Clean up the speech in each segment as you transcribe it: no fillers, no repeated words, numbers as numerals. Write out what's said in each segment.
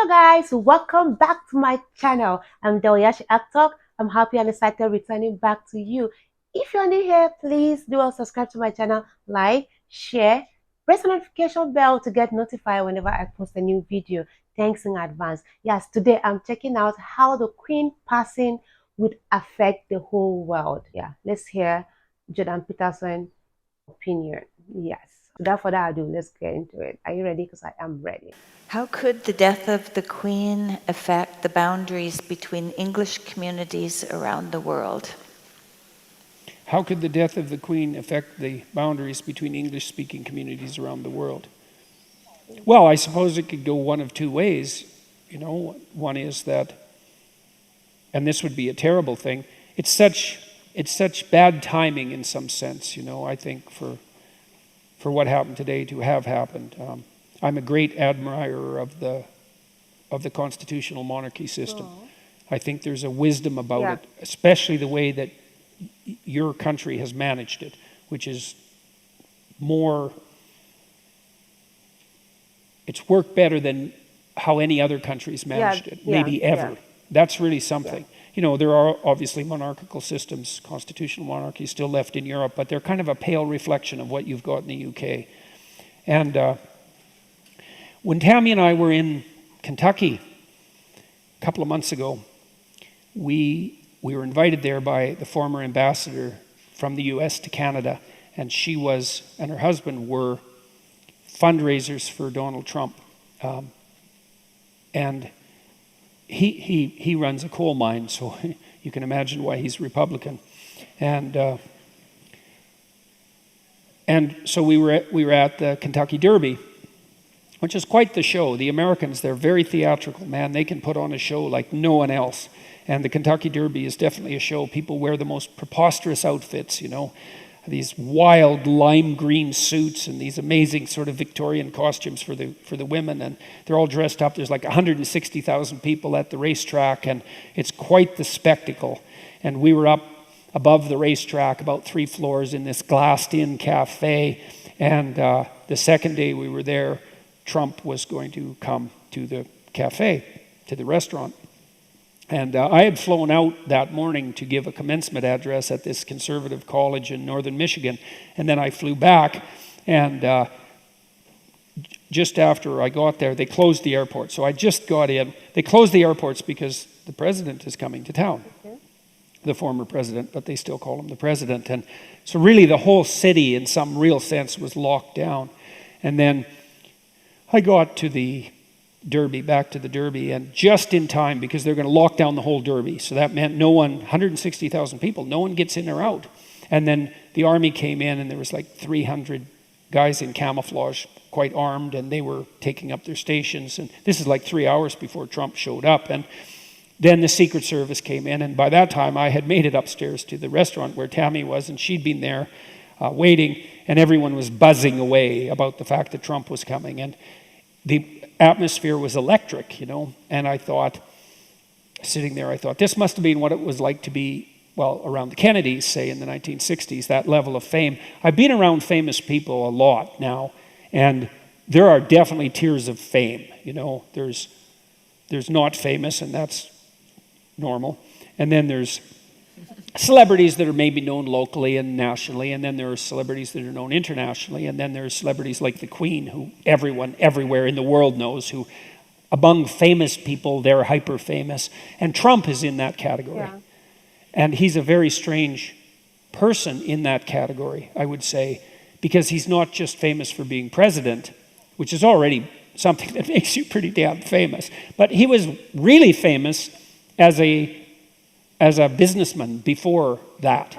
guys, welcome back to my channel. I'm Delyashi Aktok. I'm happy and excited returning back to you. If you're new here, please do subscribe to my channel, like, share, press the notification bell to get notified whenever I post a new video. Thanks in advance. Yes, today I'm checking out how the Queen passing would affect the whole world. Yeah, let's hear Jordan Peterson opinion. Yes. Without further ado, let's get into it. Are you ready? Because I am ready. How could the death of the Queen affect the boundaries between English communities around the world? How could the death of the Queen affect the boundaries between English-speaking communities around the world? Well, I suppose it could go one of two ways. You know, one is that, and this would be a terrible thing, it's such bad timing in some sense, you know, I think, for what happened today to have happened. I'm a great admirer of the constitutional monarchy system. I think there's a wisdom about it, especially the way that your country has managed it, which is more, it's worked better than how any other country's managed it, maybe ever. That's really something. You know, there are obviously monarchical systems, constitutional monarchy still left in Europe, but they're kind of a pale reflection of what you've got in the UK. And when Tammy and I were in Kentucky a couple of months ago, we were invited there by the former ambassador from the US to Canada, and she and her husband were fundraisers for Donald Trump. And he runs a coal mine, so you can imagine why he's Republican. And so we were at the Kentucky Derby, which is quite the show. The Americans, they're very theatrical, man. They can put on a show like no one else. And the Kentucky Derby is definitely a show. People wear the most preposterous outfits, you know, these wild lime green suits and these amazing sort of Victorian costumes for the women, and they're all dressed up. There's like 160,000 people at the racetrack, and it's quite the spectacle. And we were up above the racetrack, about 3 floors, in this glassed-in cafe. And the second day we were there, Trump was going to come to the cafe, to the restaurant. And I had flown out that morning to give a commencement address at this conservative college in northern Michigan. And then I flew back, and just after I got there, they closed the airport. So I just got in. They closed the airports because the president is coming to town. The former president, but they still call him the president. And so really the whole city, in some real sense, was locked down. And then I got to the Derby, back to the Derby, and just in time, because they're going to lock down the whole Derby. So that meant no one, 160,000 people, no one gets in or out. And then the army came in, and there was like 300 guys in camouflage, quite armed, and they were taking up their stations. And this is like 3 hours before Trump showed up. And then the Secret Service came in, and by that time I had made it upstairs to the restaurant where Tammy was, and she'd been there waiting, and everyone was buzzing away about the fact that Trump was coming. And the atmosphere was electric, you know, and I thought, sitting there, I thought, this must have been what it was like to be, well, around the Kennedys, say, in the 1960s, that level of fame. I've been around famous people a lot now, and there are definitely tiers of fame, you know. There's not famous, and that's normal. And then there's celebrities that are maybe known locally and nationally, and then there are celebrities that are known internationally, and then there's celebrities like the Queen, who everyone everywhere in the world knows, who among famous people, they're hyper famous. And Trump is in that category. And he's a very strange person in that category, I would say, because he's not just famous for being president, which is already something that makes you pretty damn famous, but he was really famous as a businessman before that.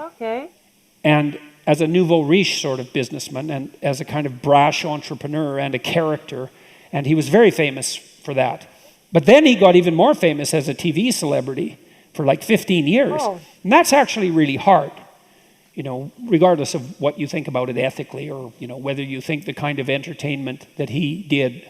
And as a nouveau riche sort of businessman, and as a kind of brash entrepreneur and a character. And he was very famous for that. But then he got even more famous as a TV celebrity for like 15 years. And that's actually really hard, you know, regardless of what you think about it ethically, or, you know, whether you think the kind of entertainment that he did,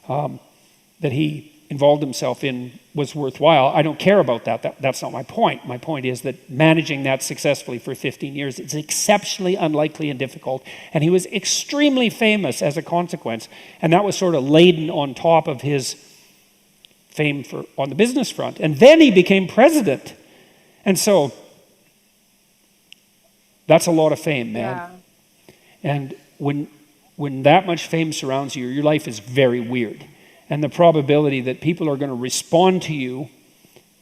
that he involved himself in, was worthwhile. I don't care about that. That's not my point. My point is that managing that successfully for 15 years is exceptionally unlikely and difficult. And he was extremely famous as a consequence. And that was sort of laden on top of his fame on the business front. And then he became president. And so that's a lot of fame, man. Yeah. And when that much fame surrounds you, your life is very weird. And the probability that people are going to respond to you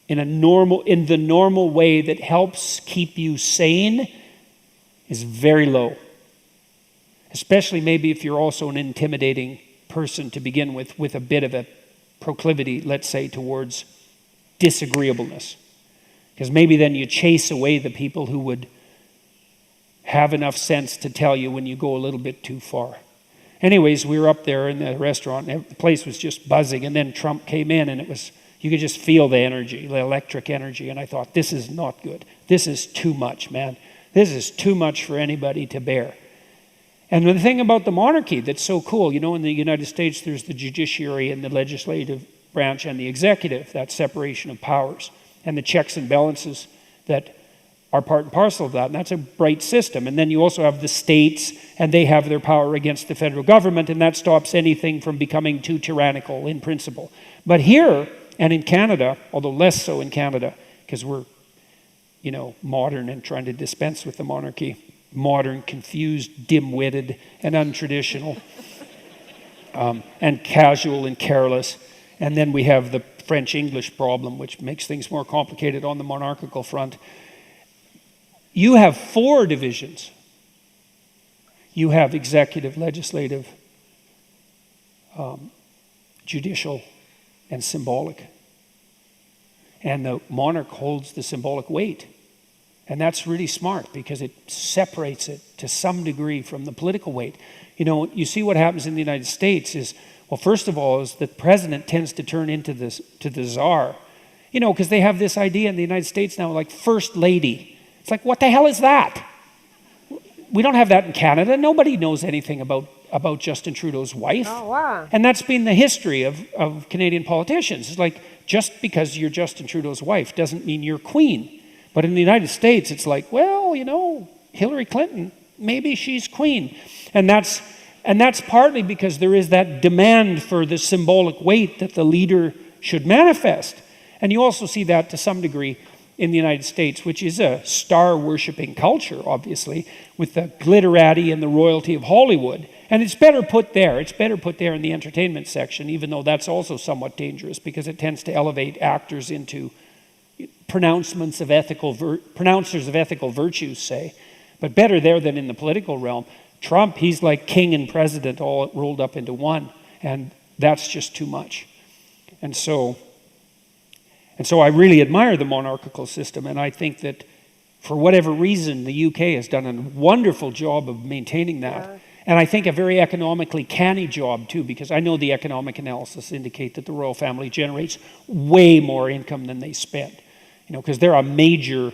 in the normal way that helps keep you sane is very low. Especially maybe if you're also an intimidating person to begin with a bit of a proclivity, let's say, towards disagreeableness. Because maybe then you chase away the people who would have enough sense to tell you when you go a little bit too far. Anyways, we were up there in the restaurant, and the place was just buzzing, and then Trump came in, and you could just feel the energy, the electric energy, and I thought, this is not good. This is too much, man. This is too much for anybody to bear. And the thing about the monarchy that's so cool, in the United States, there's the judiciary and the legislative branch and the executive, that separation of powers, and the checks and balances that are part and parcel of that, and that's a bright system. And then you also have the states, and they have their power against the federal government, and that stops anything from becoming too tyrannical in principle. But here, and in Canada, although less so in Canada, because we're, modern and trying to dispense with the monarchy, modern, confused, dim-witted, and untraditional, and casual and careless. And then we have the French-English problem, which makes things more complicated on the monarchical front. You have 4 divisions. You have executive, legislative, judicial, and symbolic. And the monarch holds the symbolic weight. And that's really smart because it separates it to some degree from the political weight. You see what happens in the United States is, well, first of all, is the president tends to turn into the czar. Because they have this idea in the United States now, like first lady. It's like, what the hell is that? We don't have that in Canada. Nobody knows anything about Justin Trudeau's wife. Oh, wow. And that's been the history of Canadian politicians. It's like, just because you're Justin Trudeau's wife doesn't mean you're queen. But in the United States, it's like, well, Hillary Clinton, maybe she's queen. And that's partly because there is that demand for the symbolic weight that the leader should manifest. And you also see that to some degree in the United States, which is a star-worshipping culture, obviously, with the glitterati and the royalty of Hollywood. And it's better put there. It's better put there in the entertainment section, even though that's also somewhat dangerous because it tends to elevate actors into pronouncers of ethical virtues, say. But better there than in the political realm. Trump, he's like king and president all rolled up into one. And that's just too much. And so I really admire the monarchical system, and I think that for whatever reason, the UK has done a wonderful job of maintaining that. Yeah. And I think a very economically canny job, too, because I know the economic analysis indicate that the royal family generates way more income than they spend. Because they're a major,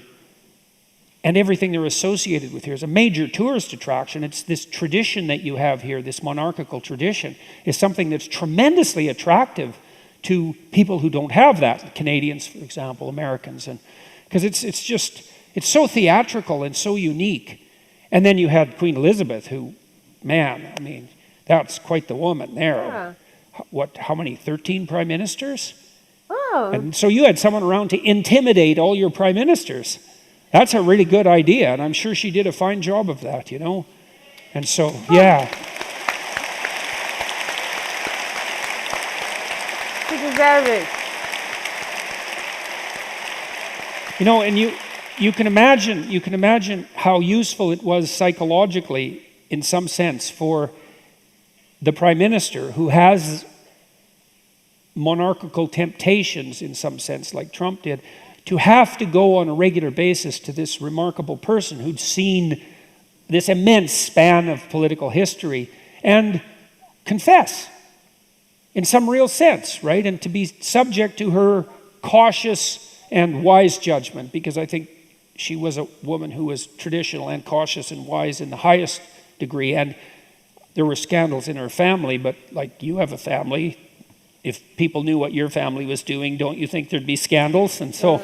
and everything they're associated with here is a major tourist attraction. It's this tradition that you have here, this monarchical tradition, is something that's tremendously attractive to people who don't have that, Canadians, for example, Americans, and because it's so theatrical and so unique. And then you had Queen Elizabeth, who, man, that's quite the woman there. Yeah. How many, 13 prime ministers? Oh. And so you had someone around to intimidate all your prime ministers. That's a really good idea, and I'm sure she did a fine job of that, And so, yeah. Deserve it. And you can imagine how useful it was psychologically, in some sense, for the prime minister who has monarchical temptations, in some sense, like Trump did, to have to go on a regular basis to this remarkable person who'd seen this immense span of political history and confess. In some real sense, right? And to be subject to her cautious and wise judgment, because I think she was a woman who was traditional and cautious and wise in the highest degree. And there were scandals in her family, but like you have a family, if people knew what your family was doing, don't you think there'd be scandals? And so,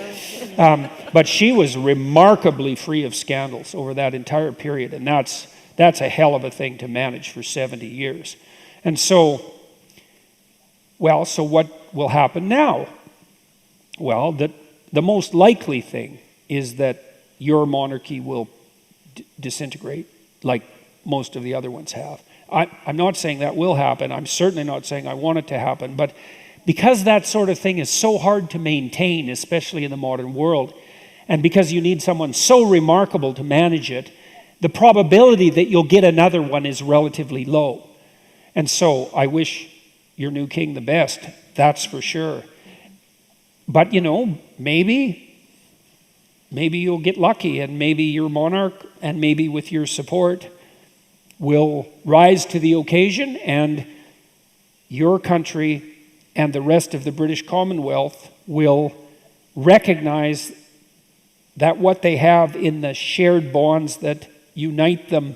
but she was remarkably free of scandals over that entire period. And that's a hell of a thing to manage for 70 years. And so, well, so will happen now? Well, the most likely thing is that your monarchy will disintegrate like most of the other ones have. I'm not saying that will happen. I'm certainly not saying I want it to happen. But because that sort of thing is so hard to maintain, especially in the modern world, and because you need someone so remarkable to manage it, the probability that you'll get another one is relatively low. And so I wish your new king the best, that's for sure. But, maybe you'll get lucky, and maybe your monarch, and maybe with your support, will rise to the occasion, and your country and the rest of the British Commonwealth will recognize that what they have in the shared bonds that unite them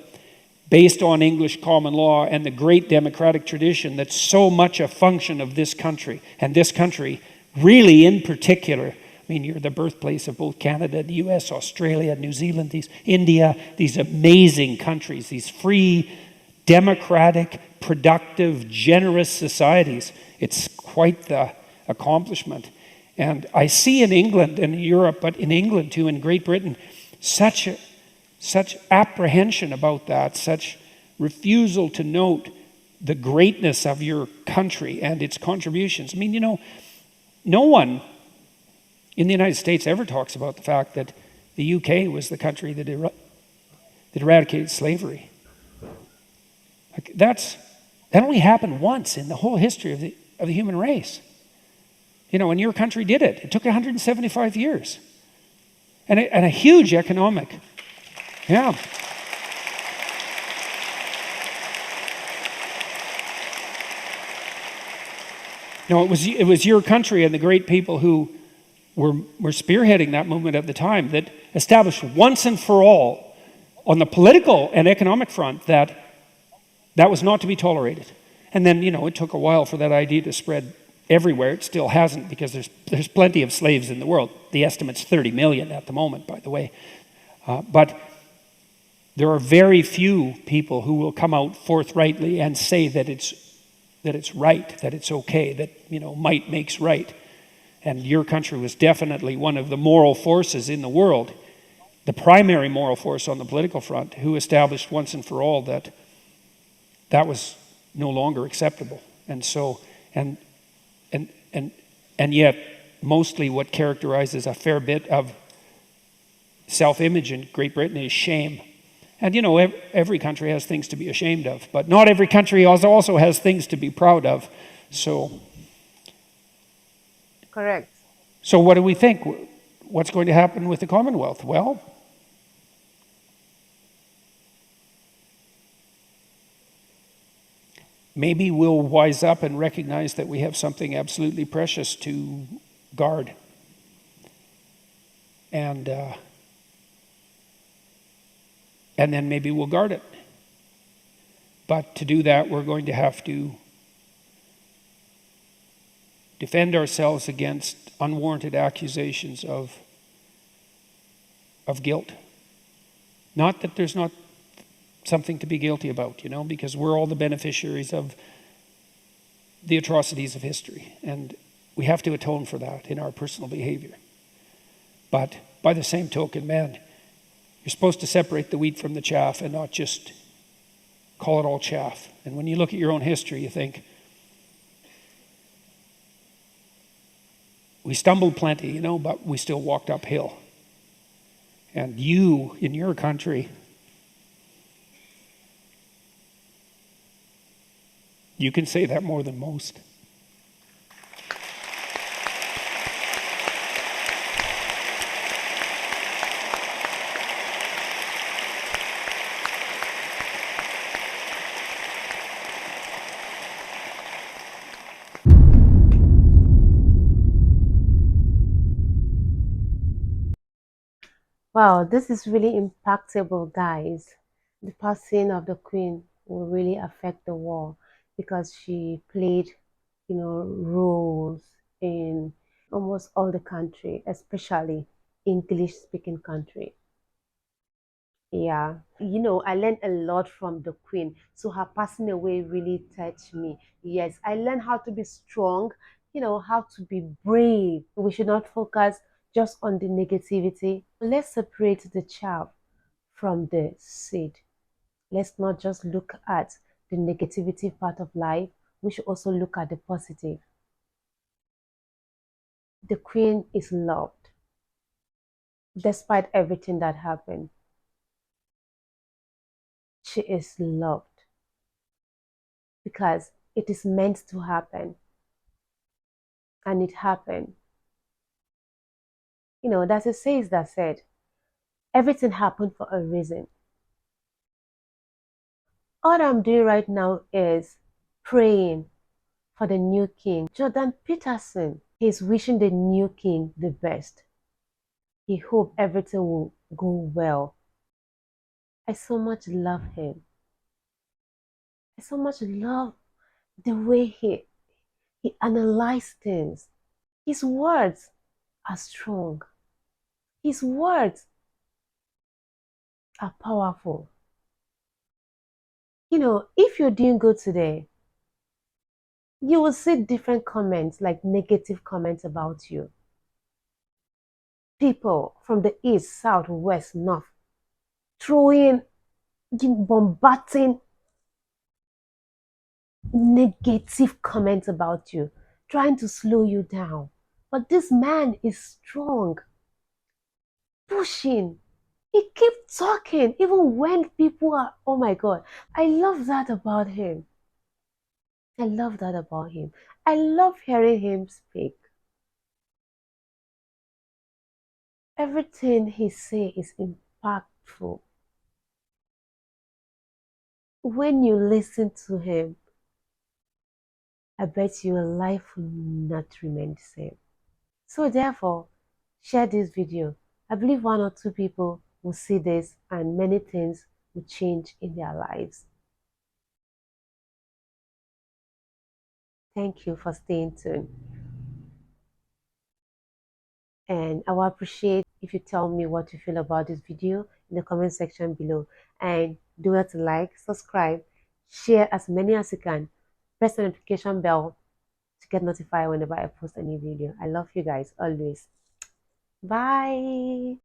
based on English common law and the great democratic tradition that's so much a function of this country, and this country really in particular. I mean, you're the birthplace of both Canada, the US, Australia, New Zealand, India, these amazing countries, these free, democratic, productive, generous societies. It's quite the accomplishment. And I see in England and in Europe, but in England too, in Great Britain, such apprehension about that, such refusal to note the greatness of your country and its contributions. I mean, no one in the United States ever talks about the fact that the UK was the country that eradicated slavery. That only happened once in the whole history of the human race. And your country did it. It took 175 years. And a huge economic. Yeah. It was your country and the great people who were spearheading that movement at the time that established once and for all on the political and economic front that was not to be tolerated. And then, it took a while for that idea to spread everywhere. It still hasn't, because there's plenty of slaves in the world. The estimate's 30 million at the moment, by the way. But there are very few people who will come out forthrightly and say that it's right, that it's okay, that might makes right. And your country was definitely one of the moral forces in the world, the primary moral force on the political front, who established once and for all that was no longer acceptable. And so, and yet, mostly what characterizes a fair bit of self-image in Great Britain is shame. And every country has things to be ashamed of, but not every country also has things to be proud of. So, Correct. so what do we think? What's going to happen with the Commonwealth? Well, maybe we'll wise up and recognize that we have something absolutely precious to guard. And then maybe we'll guard it. But to do that, we're going to have to defend ourselves against unwarranted accusations of guilt. Not that there's not something to be guilty about, because we're all the beneficiaries of the atrocities of history, and we have to atone for that in our personal behavior. But by the same token, man, you're supposed to separate the wheat from the chaff and not just call it all chaff. And when you look at your own history, you think, we stumbled plenty, but we still walked uphill. And you, in your country, you can say that more than most. Wow, this is really impactful, guys. The passing of the Queen will really affect the war because she played, roles in almost all the country, especially English-speaking country. Yeah, I learned a lot from the Queen. So her passing away really touched me. Yes, I learned how to be strong. how to be brave. We should not focus just on the negativity. Let's separate the chaff from the seed. Let's not just look at the negativity part of life. We should also look at the positive. The queen is loved despite everything that happened. She is loved because it is meant to happen, and it happened. That's a saying that said, everything happened for a reason. All I'm doing right now is praying for the new king. Jordan Peterson, he's wishing the new king the best. He hope everything will go well. I so much love him. I so much love the way he analyzes things. His words are strong. His words are powerful. If you're doing good today, you will see different comments, like negative comments about you. People from the east, south, west, north, throwing, bombarding negative comments about you, trying to slow you down. But this man is strong, pushing. He keeps talking, even when people are, oh my God. I love that about him. I love that about him. I love hearing him speak. Everything he say is impactful. When you listen to him, I bet your life will not remain the same. So therefore, share this video. I believe one or two people will see this and many things will change in their lives. Thank you for staying tuned. And I will appreciate if you tell me what you feel about this video in the comment section below. And do not to like, subscribe, share as many as you can. Press the notification bell to get notified whenever I post a new video. I love you guys always. Bye.